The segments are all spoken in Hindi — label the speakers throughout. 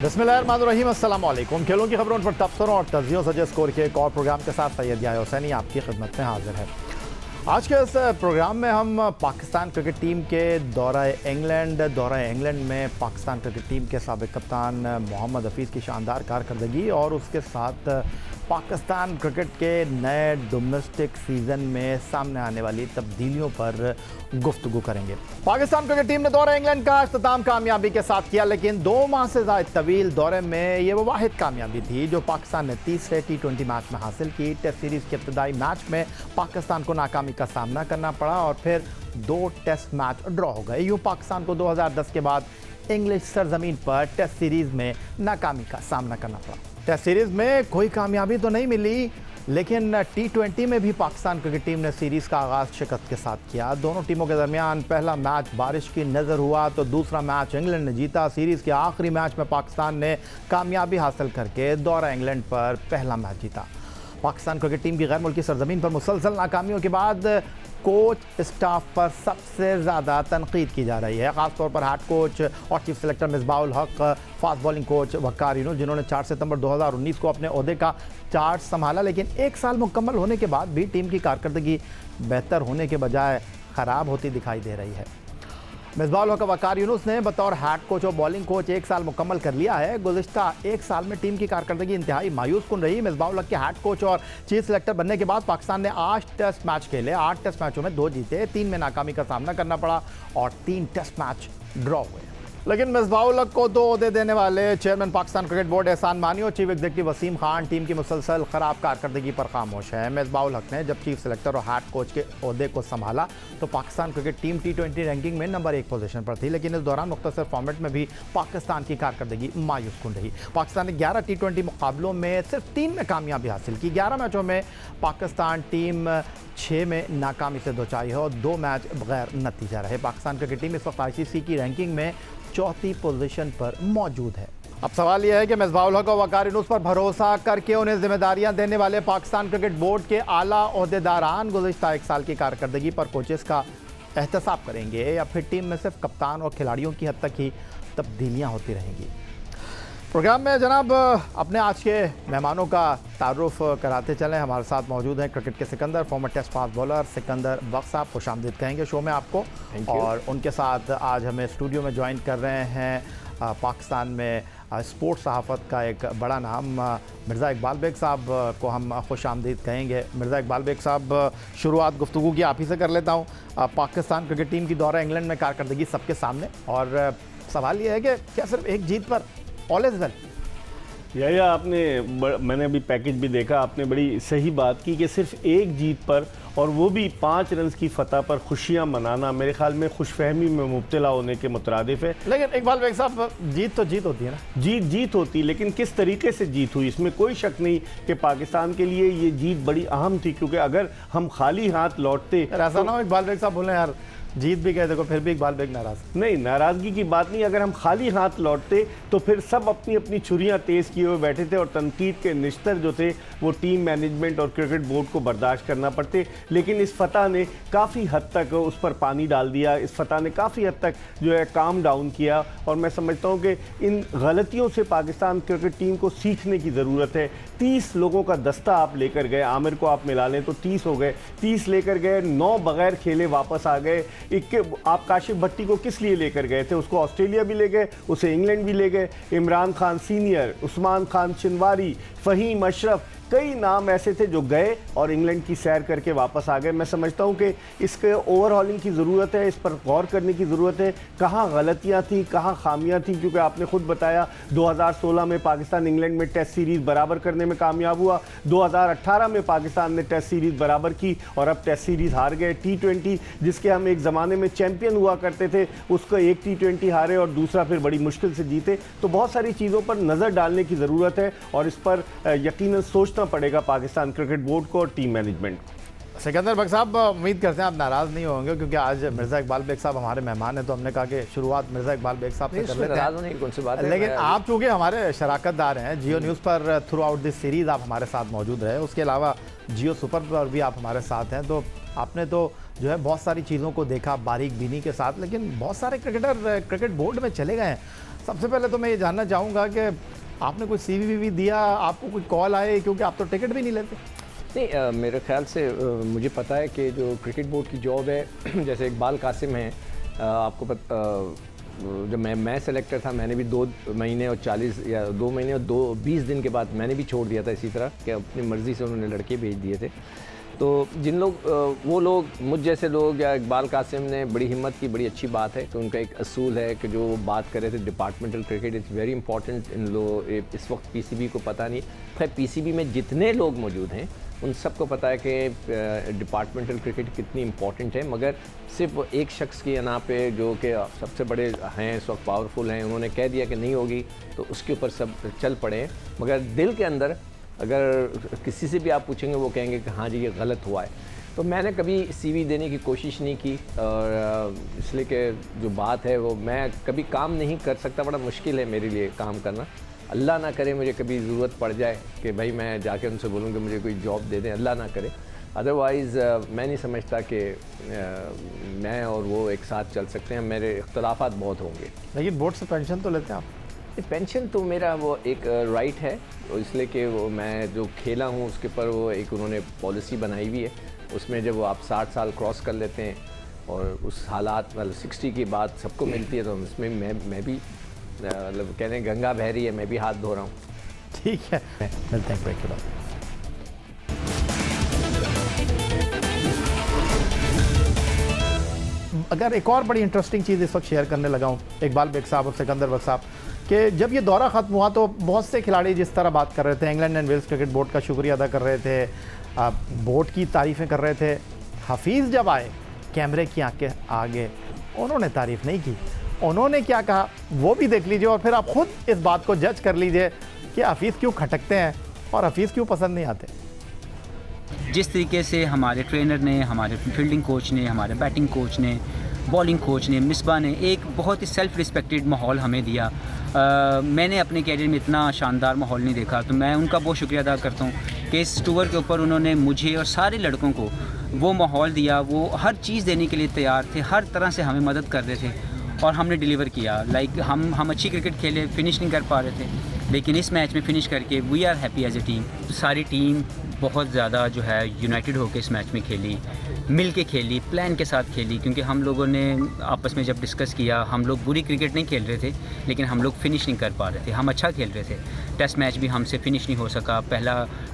Speaker 1: बिस्मिल्लाहिर्रहमानिर्रहीम, अस्सलाम वालेकुम। खेलों की खबरों पर तबसरों और तज्जियों सजे स्कोर के एक और प्रोग्राम के साथ सैयद याह्या हुसैनी आपकी खिदमत में हाजिर है। आज के इस प्रोग्राम में हम पाकिस्तान क्रिकेट टीम के दौरा इंग्लैंड में पाकिस्तान क्रिकेट टीम के साबिक कप्तान मोहम्मद हफीज़ की शानदार कारकर्दगी और उसके साथ पाकिस्तान क्रिकेट के नए डोमेस्टिक सीज़न में सामने आने वाली तब्दीलियों पर गुफ्तगू करेंगे। पाकिस्तान क्रिकेट टीम ने दौरा इंग्लैंड का अख्ताम कामयाबी के साथ किया, लेकिन 2 माह से ज़्यादा तवील दौरे में ये वो वाहिद कामयाबी थी जो पाकिस्तान ने तीसरे T20 मैच में हासिल की। टेस्ट सीरीज़ के इब्तदाई मैच में पाकिस्तान को नाकामी का सामना करना पड़ा और फिर 2 टेस्ट मैच ड्रॉ हो गए। यूँ पाकिस्तान को 2010 के बाद इंग्लिश सरजमीन पर टेस्ट सीरीज़ में नाकामी का सामना करना पड़ा। टेस्ट सीरीज़ में कोई कामयाबी तो नहीं मिली, लेकिन T20 में भी पाकिस्तान क्रिकेट टीम ने सीरीज़ का आगाज़ शिकस्त के साथ किया। दोनों टीमों के दरमियान पहला मैच बारिश की नज़र हुआ तो दूसरा मैच इंग्लैंड ने जीता। सीरीज़ के आखिरी मैच में पाकिस्तान ने कामयाबी हासिल करके दौरा इंग्लैंड पर पहला मैच जीता। पाकिस्तान क्रिकेट टीम की गैर मुल्की सरजमीन पर मुसलसल नाकामियों के बाद कोच स्टाफ पर सबसे ज़्यादा तनकीद की जा रही है, ख़ासतौर पर हेड कोच और chief selector Misbah ul Haq, fast bowling coach वक़ार यूनुस, जिन्होंने 4 सितंबर 2019 को अपने ओहदे का चार्ज संभाला, लेकिन 1 साल मुकम्मल होने के बाद भी टीम की कारकर्दगी बेहतर होने के बजाय ख़राब होती दिखाई दे रही है। मिसबाह उल हक वक़ार यूनुस ने बतौर हेड कोच और बॉलिंग कोच 1 साल मुकम्मल कर लिया है। गुज़िश्ता 1 साल में टीम की कारकर्दगी इंतहाई मायूस कुन रही। मिसबाह उल हक के हेड कोच और चीफ सेलेक्टर बनने के बाद पाकिस्तान ने 8 टेस्ट मैच खेले। 8 टेस्ट मैचों में 2 जीते, 3 में नाकामी का सामना करना पड़ा और 3 टेस्ट मैच ड्रॉ हुए। लेकिन मिसबाह उल हक को 2 ओहदे देने वाले chairman Pakistan cricket board Ehsan Mani और chief executive Wasim Khan team की मुसलसल ख़राब कारकर्दगी पर खामोश है। मिसबाह उल हक ने जब चीफ सेलेक्टर और हेड कोच के ओहदे को संभाला तो Pakistan cricket team T20 ranking में नंबर 1 पोजीशन पर थी, लेकिन इस दौरान मुख्तसर फॉर्मेट में भी पाकिस्तान की कारकर्दगी मायूस कुन रही। पाकिस्तान ने 11 T20 मुकाबलों में सिर्फ 3 में कामयाबी हासिल की। 11 मैचों में पाकिस्तान टीम 6 में नाकामी से दोचाई है और 2 मैच बगैर नतीजा रहे। पाकिस्तान क्रिकेट टीम इस वक्त ICC की रैंकिंग में 4थी पोजीशन पर मौजूद है। अब सवाल यह है कि मिसबाह उल हक और वक़ार यूनुस पर भरोसा करके उन्हें जिम्मेदारियां देने वाले पाकिस्तान क्रिकेट बोर्ड के आला ओहदेदारान गुज़िश्ता 1 साल की कारकर्दगी पर कोचेस का एहतसाब करेंगे या फिर टीम में सिर्फ कप्तान और खिलाड़ियों की हद तक ही तब्दीलियां होती रहेंगी। प्रोग्राम में जनाब अपने आज के मेहमानों का तारुफ कराते चलें। हमारे साथ मौजूद हैं क्रिकेट के सिकंदर, former test fast bowler Sikandar Bakhsh sahab, खुशामदीद कहेंगे शो में आपको। और उनके साथ आज हमें स्टूडियो में ज्वाइन कर रहे हैं पाकिस्तान में स्पोर्ट्स सहाफ़त का एक बड़ा नाम मिर्ज़ा इकबाल बेग साहब को हम खुशामदीद कहेंगे। मिर्ज़ा इकबाल बेग साहब, शुरुआत गुफ्तगू की आप ही से कर लेता हूँ। पाकिस्तान क्रिकेट टीम की दौरा इंग्लैंड में कारकर्दगी सबके सामने और सवाल ये है कि क्या सिर्फ एक जीत पर ऑल इज़ वेल?
Speaker 2: या मैंने अभी पैकेज भी देखा, आपने बड़ी सही बात की कि सिर्फ एक जीत पर और वो भी 5 रन की फतह पर खुशियां मनाना मेरे ख्याल में खुशफहमी में मुब्तला होने के मुतरादिफ है।
Speaker 1: लेकिन इकबाल बेग साहब, जीत तो जीत होती है ना?
Speaker 2: जीत होती, लेकिन किस तरीके से जीत हुई इसमें कोई शक नहीं कि पाकिस्तान के लिए ये जीत बड़ी अहम थी, क्योंकि अगर हम खाली हाथ लौटते
Speaker 1: ऐसा ना हो इकबाल बेग साहब बोले यार जीत भी गए देखो फिर भी इकबाल बेग नाराज।
Speaker 2: नहीं, नाराज़गी की बात नहीं, अगर हम खाली हाथ लौटते तो फिर सब अपनी अपनी छुरियां तेज़ किए हुए बैठे थे और तनकीद के निश्तर जो थे वो टीम मैनेजमेंट और क्रिकेट बोर्ड को बर्दाश्त करना पड़ते। लेकिन इस फतह ने काफ़ी हद तक उस पर पानी डाल दिया, इस फतह ने काफ़ी हद तक जो है काम डाउन किया और मैं समझता हूँ कि इन गलतियों से पाकिस्तान क्रिकेट टीम को सीखने की ज़रूरत है। 30 लोगों का दस्ता आप लेकर गए, आमिर को आप मिला लें तो 30 हो गए, 30 लेकर गए, 9 बगैर खेले वापस आ गए। आप काशिफ भट्टी को किस लिए लेकर गए थे? उसको ऑस्ट्रेलिया भी ले गए, उसे इंग्लैंड भी ले गए। इमरान खान सीनियर, उस्मान खान चिनवारी, फ़हीम अशरफ, कई नाम ऐसे थे जो गए और इंग्लैंड की सैर करके वापस आ गए। मैं समझता हूं कि इसके ओवरहॉलिंग की ज़रूरत है, इस पर गौर करने की ज़रूरत है, कहाँ गलतियां थी, कहाँ खामियां थी, क्योंकि आपने खुद बताया 2016 में पाकिस्तान इंग्लैंड में टेस्ट सीरीज़ बराबर करने में कामयाब हुआ, 2018 में पाकिस्तान ने टेस्ट सीरीज़ बराबर की और अब टेस्ट सीरीज़ हार गए। T20 जिसके हम एक ज़माने में चैम्पियन हुआ करते थे, उसको एक T20 हारे और दूसरा फिर बड़ी मुश्किल से जीते। तो बहुत सारी चीज़ों पर नज़र डालने की ज़रूरत है और इस पर यकीनन सोचना पड़ेगा पाकिस्तान क्रिकेट बोर्ड को और टीम मैनेजमेंट को।
Speaker 1: सिकंदर बख्श साहब, उम्मीद करते हैं आप नाराज़ नहीं होंगे क्योंकि आज मिर्ज़ा इकबाल बेग साहब हमारे मेहमान हैं, तो हमने कहा कि शुरुआत मिर्ज़ा इकबाल बेग साहब से कर लेते हैं। लेकिन आप चूँकि हमारे शराकतदार हैं, जियो न्यूज़ पर थ्रू आउट दिस सीरीज़ आप हमारे साथ मौजूद रहे, उसके अलावा जियो सुपर पर भी आप हमारे साथ हैं, तो आपने तो जो है बहुत सारी चीज़ों को देखा बारीक बीनी के साथ। लेकिन बहुत सारे क्रिकेटर क्रिकेट बोर्ड में चले गए हैं। सबसे पहले तो मैं ये जानना चाहूँगा कि आपने कोई CV भी दिया, आपको कोई कॉल आए, क्योंकि आप तो टिकट भी नहीं लेते?
Speaker 3: नहीं, मेरे ख्याल से मुझे पता है कि जो क्रिकेट बोर्ड की जॉब है जैसे इकबाल कासिम है, आपको जब मैं सेलेक्टर था मैंने भी 2 महीने और 40 या 2 महीने और 20 दिन के बाद मैंने भी छोड़ दिया था इसी तरह कि अपनी मर्ज़ी से उन्होंने लड़के भेज दिए थे। तो जिन लोग वो लोग मुझ जैसे लोग या इकबाल कासिम ने बड़ी हिम्मत की, बड़ी अच्छी बात है कि उनका एक असूल है कि जो वो बात कर रहे थे departmental cricket is very important. इन लोग इस वक्त PCB को पता नहीं, खैर PCB में जितने लोग मौजूद हैं उन सबको पता है कि डिपार्टमेंटल क्रिकेट कितनी इम्पॉर्टेंट है, मगर सिर्फ एक शख्स की अना पे जो कि सबसे बड़े हैं इस वक्त, पावरफुल हैं, उन्होंने कह दिया कि नहीं होगी तो उसके ऊपर सब चल पड़े हैं। मगर दिल के अंदर अगर किसी से भी आप पूछेंगे वो कहेंगे कि हाँ जी ये गलत हुआ है। तो मैंने कभी CV देने की कोशिश नहीं की, और इसलिए कि जो बात है वो मैं कभी काम नहीं कर सकता, बड़ा मुश्किल है मेरे लिए काम करना। अल्लाह ना करे मुझे कभी ज़रूरत पड़ जाए कि भाई मैं जाके उनसे बोलूँ कि मुझे कोई जॉब दे दें, अल्लाह ना करे। अदरवाइज़ मैं नहीं समझता कि मैं और वो एक साथ चल सकते हैं, मेरे इख्तलाफात बहुत होंगे।
Speaker 1: लेकिन बोर्ड से पेंशन तो लेते हैं आप?
Speaker 3: पेंशन तो मेरा वो एक राइट है, इसलिए कि वो मैं जो खेला हूँ उसके ऊपर वो एक उन्होंने पॉलिसी बनाई हुई है, उसमें जब वो आप 60 साल क्रॉस कर लेते हैं और उस हालात मतलब 60 की बात सबको मिलती है, तो उसमें मैं भी मतलब कह रहे हैं गंगा बह रही है, मैं भी हाथ धो रहा हूँ।
Speaker 1: ठीक है, मिलते हैं ब्रेक के बाद। अगर एक और बड़ी इंटरेस्टिंग चीज़ इस वक्त शेयर करने लगा हूँ इकबाल बेग साहब और सिकंदर बग साहब, कि जब ये दौरा ख़त्म हुआ तो बहुत से खिलाड़ी जिस तरह बात कर रहे थे, England and Wales cricket board का शुक्रिया अदा कर रहे थे, बोर्ड की तारीफ़ें कर रहे थे। हफीज़ जब आए कैमरे की आगे आगे उन्होंने तारीफ़ नहीं की। उन्होंने क्या कहा वो भी देख लीजिए, और फिर आप खुद इस बात को जज कर लीजिए कि हफीज़ क्यों खटकते हैं और हफीज़ क्यों पसंद नहीं आते।
Speaker 4: जिस तरीके से हमारे ट्रेनर ने, हमारे फील्डिंग कोच ने, हमारे बैटिंग कोच ने, बॉलिंग कोच ने, मिसबा ने एक बहुत ही सेल्फ रिस्पेक्टेड माहौल हमें दिया। मैंने अपने कैरियर में इतना शानदार माहौल नहीं देखा, तो मैं उनका बहुत शुक्रिया अदा करता हूँ कि इस टूर के ऊपर उन्होंने मुझे और सारे लड़कों को वो माहौल दिया। वो हर चीज़ देने के लिए तैयार थे, हर तरह से हमें मदद कर रहे थे और हमने डिलीवर किया। लाइक हम अच्छी क्रिकेट खेले, फिनिश नहीं कर पा रहे थे, लेकिन इस मैच में फ़िनिश करके we are happy as a team. सारी टीम बहुत ज़्यादा जो है यूनाइटेड होकर इस मैच में खेली, मिल के खेली, प्लान के साथ खेली, क्योंकि हम लोगों ने आपस में जब डिस्कस किया, हम लोग बुरी क्रिकेट नहीं खेल रहे थे, लेकिन हम लोग फिनिश नहीं कर पा रहे थे। हम अच्छा खेल रहे थे। टेस्ट मैच भी हमसे फिनिश नहीं हो सका।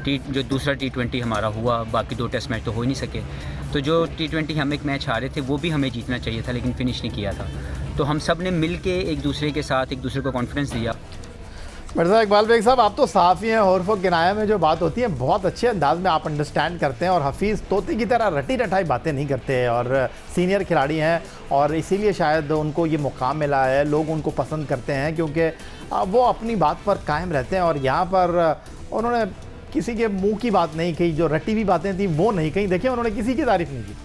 Speaker 4: जो दूसरा T20 हमारा हुआ, बाकी 2 टेस्ट मैच तो हो ही नहीं सके। तो जो T20 हम एक मैच हारे थे वो भी हमें जीतना चाहिए था, लेकिन फिनिश नहीं किया था। तो हम सब ने मिल के एक दूसरे के साथ एक दूसरे को कॉन्फिडेंस दिया।
Speaker 1: मिर्ज़ा इकबाल बेग साहब, आप तो सहाफ़ी हैं, हर्फ व किनाया में जो बात होती है बहुत अच्छे अंदाज में आप अंडरस्टैंड करते हैं, और हफीज़ तोते की तरह रटी रटाई बातें नहीं करते, और सीनियर खिलाड़ी हैं और इसीलिए शायद उनको ये मुकाम मिला है। लोग उनको पसंद करते हैं क्योंकि वो अपनी बात पर कायम रहते हैं, और यहाँ पर उन्होंने किसी के मुंह की बात नहीं कही, जो रटी हुई बातें थी वो नहीं कही। देखिए, उन्होंने किसी की तारीफ़ नहीं की,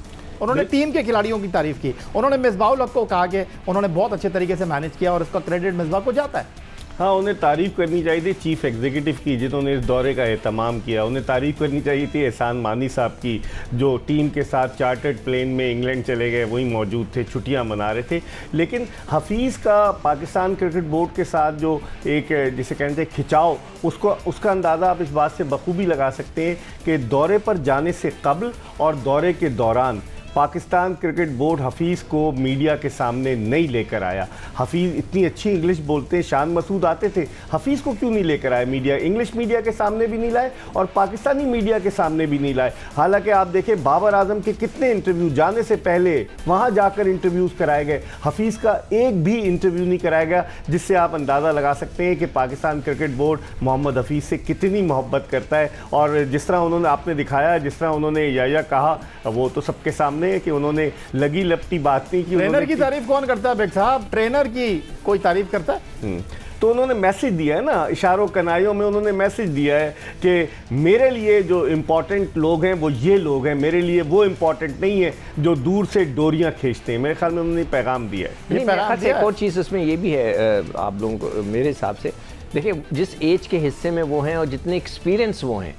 Speaker 1: उन्होंने टीम के खिलाड़ियों की तारीफ़ की। उन्होंने मिसबाह को कहा कि उन्होंने बहुत अच्छे तरीके से मैनेज किया और इसका क्रेडिट मिसबाह को जाता है।
Speaker 2: हाँ, उन्हें तारीफ़ करनी चाहिए थी चीफ़ एग्जीक्यूटिव की जिन्होंने इस दौरे का एहतमाम किया। उन्हें तारीफ़ करनी चाहिए थी एहसान मानी साहब की, जो टीम के साथ चार्टर्ड प्लेन में इंग्लैंड चले गए, वहीं मौजूद थे, छुट्टियां मना रहे थे। लेकिन हफीज़ का पाकिस्तान क्रिकेट बोर्ड के साथ जो एक जिसे कहते हैं खिंचाव, उसका अंदाज़ा आप इस बात से बखूबी लगा सकते हैं कि दौरे पर जाने से कबल और दौरे के दौरान पाकिस्तान क्रिकेट बोर्ड हफीज़ को मीडिया के सामने नहीं लेकर आया। हफीज़ इतनी अच्छी इंग्लिश बोलते हैं, शान मसूद आते थे, हफीज़ को क्यों नहीं लेकर आए मीडिया? इंग्लिश मीडिया के सामने भी नहीं लाए और पाकिस्तानी मीडिया के सामने भी नहीं लाए। हालांकि आप देखें बाबर आजम के कितने इंटरव्यू जाने से पहले वहाँ जाकर इंटरव्यूज़ कराए गए, हफीज़ का एक भी इंटरव्यू नहीं कराया गया, जिससे आप अंदाज़ा लगा सकते हैं कि पाकिस्तान क्रिकेट बोर्ड मोहम्मद हफीज़ से कितनी मोहब्बत करता है। और जिस तरह उन्होंने आपने दिखाया, जिस तरह उन्होंने या कहा, वो तो सबके सामने कि उन्होंने लगी लपटी बात नहीं की।
Speaker 1: ट्रेनर की तारीफ कौन करता है बेग साहब? ट्रेनर की कोई तारीफ करता है?
Speaker 2: तो उन्होंने मैसेज दिया है ना, इशारों कनाइयों में उन्होंने मैसेज दिया है कि मेरे लिए जो इम्पोर्टेंट लोग हैं वो ये लोग हैं, मेरे लिए वो इम्पोर्टेंट नहीं है जो दूर से डोरियां खींचते हैं। मेरे ख्याल में उन्होंने पैगाम दिया है।
Speaker 3: नहीं, मेरे ख्याल से एक और चीज़ उसमें ये भी है आप लोगों को, मेरे हिसाब से देखिए जिस एज के हिस्से में वो हैं और जितने एक्सपीरियंस वो हैं,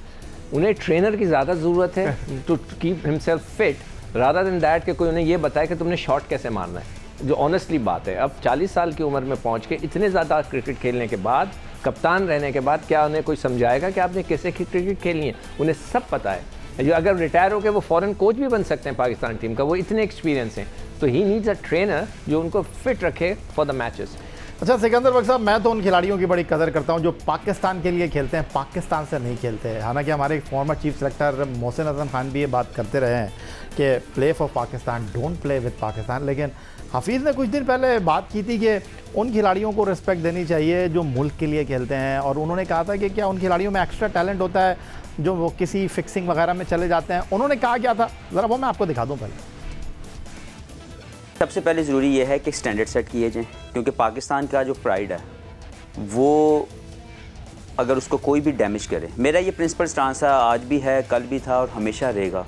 Speaker 3: उन्हें ट्रेनर की ज़्यादा ज़रूरत है to keep himself fit, rather than that कि कोई उन्हें ये बताए कि तुमने शॉट कैसे मारना है। जो ऑनेस्टली बात है, अब 40 साल की उम्र में पहुंच के इतने ज़्यादा क्रिकेट खेलने के बाद, कप्तान रहने के बाद, क्या उन्हें कोई समझाएगा कि आपने कैसे क्रिकेट खेलनी है? उन्हें सब पता है। जो अगर रिटायर होकर वो फॉरेन कोच भी बन सकते हैं पाकिस्तान टीम का, वो इतने एक्सपीरियंस हैं। तो ही नीड्स अ ट्रेनर जो उनको फिट रखे फॉर द मैचेस।
Speaker 1: अच्छा सिकंदर बख्श साहब, मैं तो उन खिलाड़ियों की बड़ी कदर करता हूं जो पाकिस्तान के लिए खेलते हैं, पाकिस्तान से नहीं खेलते हैं। हालांकि हमारे former chief selector Mohsin Hasan Khan भी ये बात करते रहे हैं कि play for Pakistan, don't play with Pakistan. लेकिन हफीज़ ने कुछ दिन पहले बात की थी कि उन खिलाड़ियों को रिस्पेक्ट देनी चाहिए जो मुल्क के लिए खेलते हैं, और उन्होंने कहा था कि क्या उन खिलाड़ियों में एक्स्ट्रा टैलेंट होता है जो वो किसी फिक्सिंग वगैरह में चले जाते हैं। उन्होंने कहा क्या था, ज़रा वो मैं आपको दिखा दूँ पहले।
Speaker 5: सबसे पहले ज़रूरी ये है कि स्टैंडर्ड सेट किए जाएँ, क्योंकि पाकिस्तान का जो प्राइड है वो अगर उसको कोई भी डैमेज करे, मेरा ये प्रिंसिपल स्टांस है, आज भी है, कल भी था और हमेशा रहेगा,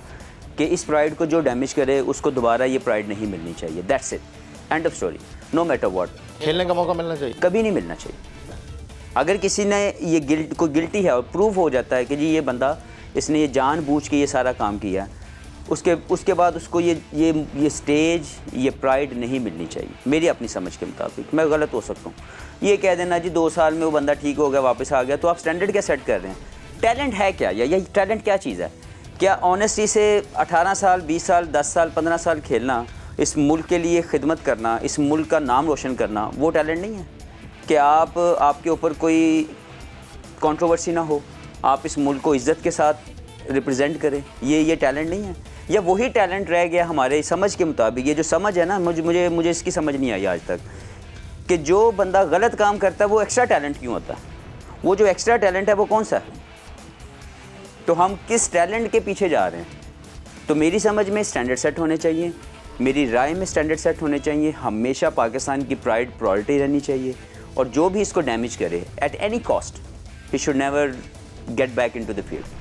Speaker 5: कि इस प्राइड को जो डैमेज करे उसको दोबारा ये प्राइड नहीं मिलनी चाहिए। That's it, end of story, no matter what.
Speaker 1: खेलने का मौका मिलना चाहिए,
Speaker 5: कभी नहीं मिलना चाहिए। अगर किसी ने ये कोई गिल्टी है और प्रूव हो जाता है कि जी ये बंदा, इसने ये जानबूझ के ये सारा काम किया, उसके बाद उसको ये स्टेज, ये प्राइड नहीं मिलनी चाहिए मेरी अपनी समझ के मुताबिक। मैं गलत हो सकता हूँ। ये कह देना जी 2 साल में वो बंदा ठीक हो गया, वापस आ गया, तो आप स्टैंडर्ड क्या सेट कर रहे हैं? टैलेंट है क्या, या टैलेंट क्या चीज़ है? क्या ऑनेस्टी से 18 साल, 20 साल, 10 साल, 15 साल खेलना, इस मुल्क के लिए खिदमत करना, इस मुल्क का नाम रोशन करना, वो टैलेंट नहीं है? कि आपके ऊपर कोई कंट्रोवर्सी ना हो, आप इस मुल्क को इज़्ज़त के साथ रिप्रेजेंट करें, ये टैलेंट नहीं है? या वही टैलेंट रह गया हमारे समझ के मुताबिक? ये जो समझ है ना, मुझे इसकी समझ नहीं आई आज तक, कि जो बंदा गलत काम करता है वो एक्स्ट्रा टैलेंट क्यों होता है? वो जो एक्स्ट्रा टैलेंट है वो कौन सा है? तो हम किस टैलेंट के पीछे जा रहे हैं? तो मेरी समझ में स्टैंडर्ड सेट होने चाहिए, मेरी राय में स्टैंडर्ड सेट होने चाहिए। हमेशा पाकिस्तान की प्राइड प्रायोरिटी रहनी चाहिए, और जो भी इसको डैमेज करे at any cost, he should never get back into the field.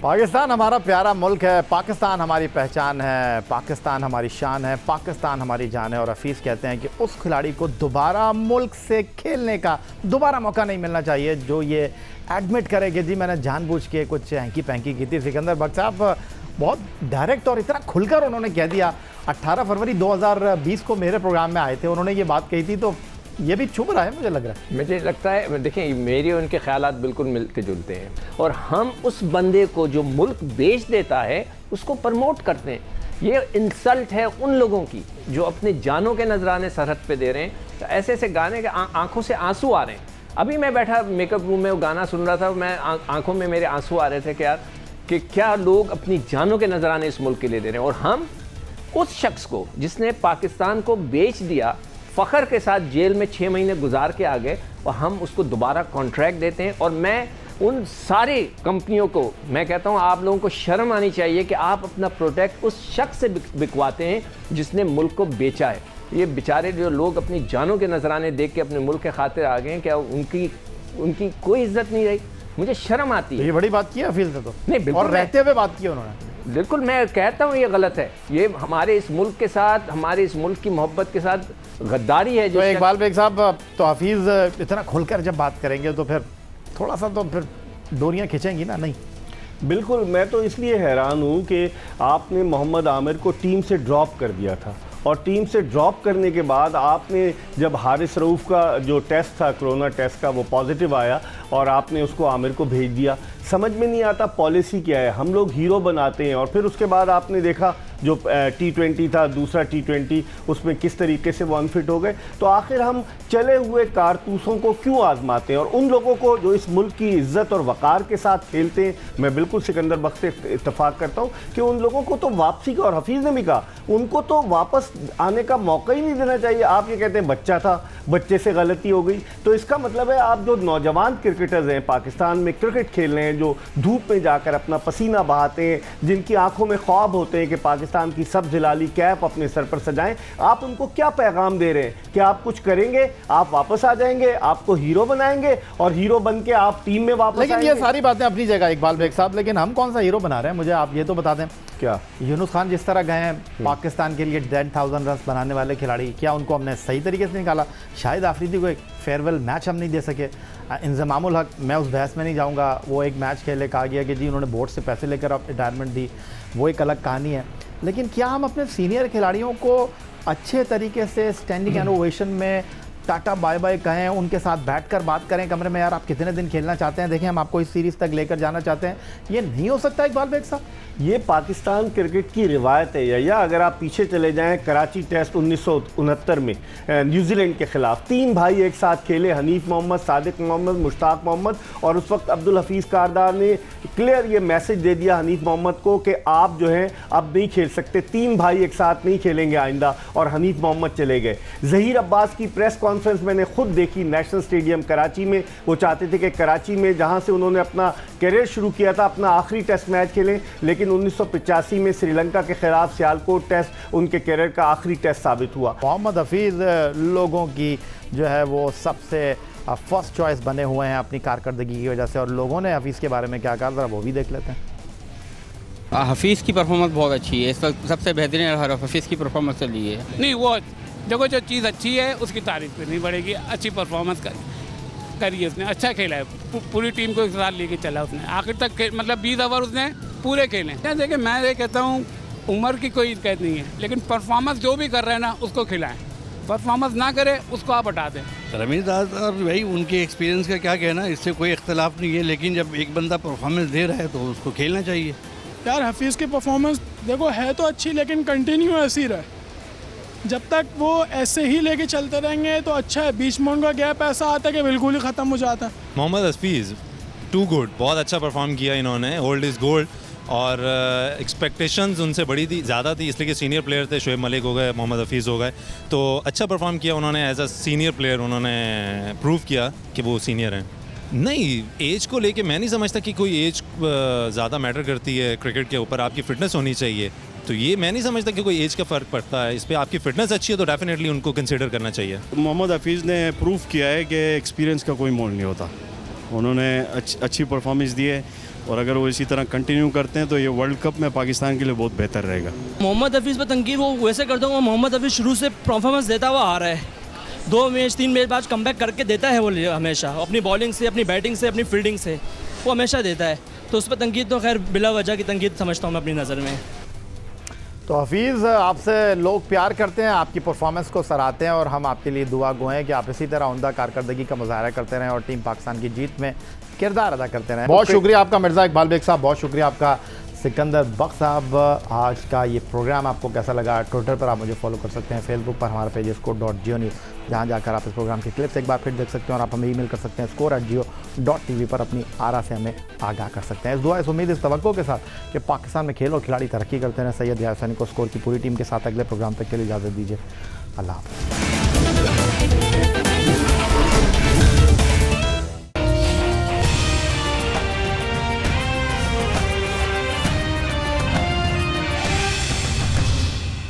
Speaker 1: Pakistan हमारा प्यारा मुल्क है, पाकिस्तान हमारी पहचान है, पाकिस्तान हमारी शान है, पाकिस्तान हमारी जान है। और हफीज़ कहते हैं कि उस खिलाड़ी को दोबारा मुल्क से खेलने का दोबारा मौका नहीं मिलना चाहिए जो ये एडमिट करे कि जी मैंने जानबूझ के कुछ हैंकी पैंकी की थी। सिकंदर बख्श साहब बहुत डायरेक्ट और इतना खुलकर उन्होंने कह दिया। 18 फरवरी 2020 को मेरे प्रोग्राम में आए थे, उन्होंने ये बात कही थी, तो ये भी छुप रहा है मुझे लग रहा है।
Speaker 3: मुझे लगता है, देखिए मेरे उनके ख्यालात बिल्कुल मिलते जुलते हैं, और हम उस बंदे को जो मुल्क बेच देता है उसको प्रमोट करते हैं। ये इंसल्ट है उन लोगों की जो अपने जानों के नजराने सरहद पे दे रहे हैं। तो ऐसे ऐसे गाने के आंखों से आंसू आ रहे हैं। अभी मैं बैठा मेकअप रूम में वो गाना सुन रहा था, मैं आंखों में मेरे आंसू आ रहे थे कि यार कि क्या लोग अपनी जानों के नजराने इस मुल्क के लिए दे रहे हैं, और हम उस शख्स को जिसने पाकिस्तान को बेच दिया फ़ख्र के साथ जेल में 6 महीने गुजार के आ गए, और हम उसको दोबारा कॉन्ट्रैक्ट देते हैं। और मैं उन सारी कंपनियों को मैं कहता हूं, आप लोगों को शर्म आनी चाहिए कि आप अपना प्रोडक्ट उस शख्स से बिकवाते हैं जिसने मुल्क को बेचा है। ये बेचारे जो लोग अपनी जानों के नजराने देख के अपने मुल्क के खातिर आ गए हैं, क्या उनकी कोई इज्जत नहीं रही? मुझे शर्म आती है।
Speaker 1: ये बड़ी बात की है हफीज़ ने तो,
Speaker 3: नहीं बिल्कुल,
Speaker 1: और रहते हुए बात की उन्होंने।
Speaker 3: बिल्कुल मैं कहता हूँ ये गलत है। ये हमारे इस मुल्क के साथ, हमारे इस मुल्क की मोहब्बत के साथ गद्दारी है।
Speaker 1: तो इकबाल बेग साहब, तो हफीज़ इतना खुलकर जब बात करेंगे तो फिर थोड़ा सा तो फिर डोरियां खिंचेंगी ना? नहीं
Speaker 2: बिल्कुल, मैं तो इसलिए हैरान हूँ कि आपने मोहम्मद आमिर को टीम से ड्रॉप कर दिया था, और टीम से ड्रॉप करने के बाद आपने जब हारिस रऊफ़ का जो टेस्ट था, कोरोना टेस्ट का, वो पॉजिटिव आया और आपने उसको आमिर को भेज दिया। समझ में नहीं आता पॉलिसी क्या है। हम लोग हीरो बनाते हैं, और फिर उसके बाद आपने देखा जो T20 था, दूसरा T20, उसमें किस तरीके से वो अनफिट हो गए। तो आखिर हम चले हुए कारतूसों को क्यों आजमाते हैं? और उन लोगों को जो इस मुल्क की इज्जत और वक़ार के साथ खेलते हैं, मैं बिल्कुल सिकंदर बख्श से इत्तफाक करता हूँ कि उन लोगों को तो वापसी का, और हफीज़ ने भी कहा, उनको तो वापस आने का मौका ही नहीं देना चाहिए। आप ये कहते हैं बच्चा था, बच्चे से गलती हो गई, तो इसका मतलब है आप जो नौजवान क्रिकेटर्स हैं पाकिस्तान में क्रिकेट खेल रहे हैं, जो धूप में जाकर अपना पसीना बहाते हैं, जिनकी आंखों में ख्वाब होते हैं कि पाकिस्तान की सब जिलाली कैप अपने सर पर सजाएं, आप उनको क्या पैगाम दे रहे हैं कि आप कुछ करेंगे, आप वापस आ जाएंगे, आपको हीरो बनाएंगे और हीरो बन के आप टीम में वापस
Speaker 1: लेकिन
Speaker 2: आएंगे?
Speaker 1: ये सारी बातें अपनी जगह इकबाल बेग साहब, लेकिन हम कौन सा हीरो बना रहे हैं? मुझे आप ये तो बता दें,
Speaker 2: क्या
Speaker 1: यूनुस खान जिस तरह गए हैं पाकिस्तान के लिए 10,000 रन बनाने वाले खिलाड़ी, क्या उनको हमने सही तरीके से निकाला? शाहिद आफरीदी को एक फेयरवेल मैच हम नहीं दे सके। इंजमामुल हक, मैं उस बहस में नहीं जाऊंगा, वो एक मैच खेले, कहा गया कि जी उन्होंने बोर्ड से पैसे लेकर अब रिटायरमेंट दी, वो एक अलग कहानी है। लेकिन क्या हम अपने सीनियर खिलाड़ियों को अच्छे तरीके से स्टैंडिंग एनोवेशन में टाटा बाय बाय कहें, उनके साथ बैठकर बात करें कमरे में, यार आप कितने दिन खेलना चाहते हैं, देखिए हम आपको इस सीरीज़ तक लेकर जाना चाहते हैं, ये नहीं हो सकता इकबाल बेग साहब?
Speaker 2: ये पाकिस्तान क्रिकेट की रिवायत है। या अगर आप पीछे चले जाएं, कराची टेस्ट 1969 में न्यूजीलैंड के खिलाफ 3 भाई एक साथ खेले, हनीफ मोहम्मद, सादिक मोहम्मद, मुश्ताक मोहम्मद, और उस वक्त अब्दुल हफीज़ कारदार ने क्लियर ये मैसेज दे दिया हनीफ मोहम्मद को कि आप जो हैं अब नहीं खेल सकते, 3 भाई एक साथ नहीं खेलेंगे आइंदा, और हनीफ मोहम्मद चले गए। ज़हीर अब्बास की प्रेस कॉन्फ्रेंस मैंने खुद देखी नेशनल स्टेडियम कराची में। वो चाहते थे कि कराची में जहाँ से उन्होंने अपना करियर शुरू किया था अपना आखिरी टेस्ट मैच खेलें, लेकिन 1985 में श्रीलंका के खिलाफ सियालकोट टेस्ट उनके करियर का आखिरी टेस्ट साबित हुआ।
Speaker 1: मोहम्मद हफीज़ लोगों की जो है वो सबसे फर्स्ट चॉइस बने हुए हैं अपनी कारकर्दगी की वजह से, और लोगों ने हफीज़ के बारे में क्या कहा ज़रा वो भी देख लेते हैं।
Speaker 6: हफीज़ की परफॉर्मेंस बहुत अच्छी है, इस वक्त सबसे बेहतरीन हफीज़ की परफॉर्मेंस चली है।
Speaker 7: नहीं, वो देखो जो चीज़ अच्छी है उसकी तारीफ करनी पड़ेगी। अच्छी परफॉर्मेंस करी है उसने, अच्छा खेला है, पूरी टीम को एक साथ लेके चला उसने आखिर तक, मतलब 20 ओवर उसने पूरे खेले। देखिए मैं ये कहता हूँ उम्र की कोई कैद नहीं है, लेकिन परफॉर्मेंस जो भी कर रहे हैं ना उसको खिलाएं, परफॉर्मेंस ना करे उसको आप हटा दें।
Speaker 8: रमीज़ साहब भाई उनके एक्सपीरियंस का क्या कहना, इससे कोई इख्तलाफ नहीं है, लेकिन जब एक बंदा परफॉर्मेंस दे रहा है तो उसको खेलना चाहिए।
Speaker 9: यार हफीज़ की परफॉर्मेंस देखो है तो अच्छी, लेकिन कंटिन्यू ऐसी रहे, जब तक वो ऐसे ही लेके चलते रहेंगे तो अच्छा है। बीच में उनका गैप ऐसा आता है कि बिल्कुल ही ख़त्म हो जाता है।
Speaker 10: मोहम्मद हफीज़ टू गुड, बहुत अच्छा परफॉर्म किया इन्होंने, ओल्ड इज़ गोल्ड, और एक्सपेक्टेशंस उनसे बड़ी थी, ज़्यादा थी, इसलिए कि सीनियर प्लेयर थे, शोएब मलिक हो गए, मोहम्मद हफीज़ हो गए, तो अच्छा परफॉर्म किया उन्होंने एज अ सीनियर प्लेयर, उन्होंने प्रूव किया कि वो सीनियर हैं। नहीं, एज को लेके मैं नहीं समझता कि कोई एज ज़्यादा मैटर करती है क्रिकेट के ऊपर, आपकी फ़िटनेस होनी चाहिए, तो ये मैं नहीं समझता कि कोई एज का फ़र्क पड़ता है इस पर। आपकी फ़िटनेस अच्छी है तो डेफिनेटली उनको कंसिडर करना चाहिए।
Speaker 11: मोहम्मद हफीज़ ने प्रूव किया है कि एक्सपीरियंस का कोई मोल नहीं होता, उन्होंने अच्छी परफॉर्मेंस दी है, और अगर वो इसी तरह कंटिन्यू करते हैं तो ये वर्ल्ड कप में पाकिस्तान के लिए बहुत बेहतर रहेगा।
Speaker 12: मोहम्मद हफीज़ पर तनकीद वो वैसे करता हूँ, मोहम्मद हफीज़ शुरू से परफॉर्मेंस देता हुआ आ रहा है, 2 मैच 3 मैच बाद कमबैक करके देता है वो हमेशा, अपनी बॉलिंग से, अपनी बैटिंग से, अपनी फील्डिंग से वो हमेशा देता है, तो उस पर तनकीद तो खैर बिला वजह की तनकीद समझता हूँ मैं अपनी नज़र में।
Speaker 1: तो हफीज़ आपसे लोग प्यार करते हैं, आपकी परफॉर्मेंस को सराहते हैं, और हम आपके लिए दुआ गो हैं कि आप इसी तरह उम्दा कारकर्दगी का मुजाहरा करते रहें और टीम पाकिस्तान की जीत में किरदार अदा करते रहें। बहुत शुक्रिया आपका मिर्ज़ा इकबाल बेग साहब, बहुत शुक्रिया आपका सिकंदर बख्श साहब। आज का ये प्रोग्राम आपको कैसा लगा? ट्विटर पर आप मुझे फॉलो कर सकते हैं, फेसबुक पर हमारा पेज score.geo न्यूज़, जहाँ जाकर आप इस प्रोग्राम की क्लिप्स एक बार फिर देख सकते हैं, और आप हमें ईमेल कर सकते हैं score@geo.tv पर अपनी आरा से हमें आगाह कर सकते हैं। इस दुआ, इस उम्मीद, इस तवक्को के साथ कि पाकिस्तान में खेल और खिलाड़ी तरक्की करते हैं, सैयद यार हुसैनी को स्कोर की पूरी टीम के साथ अगले प्रोग्राम तक के लिए इजाज़त दीजिए। अल्लाह हाफ़िज़।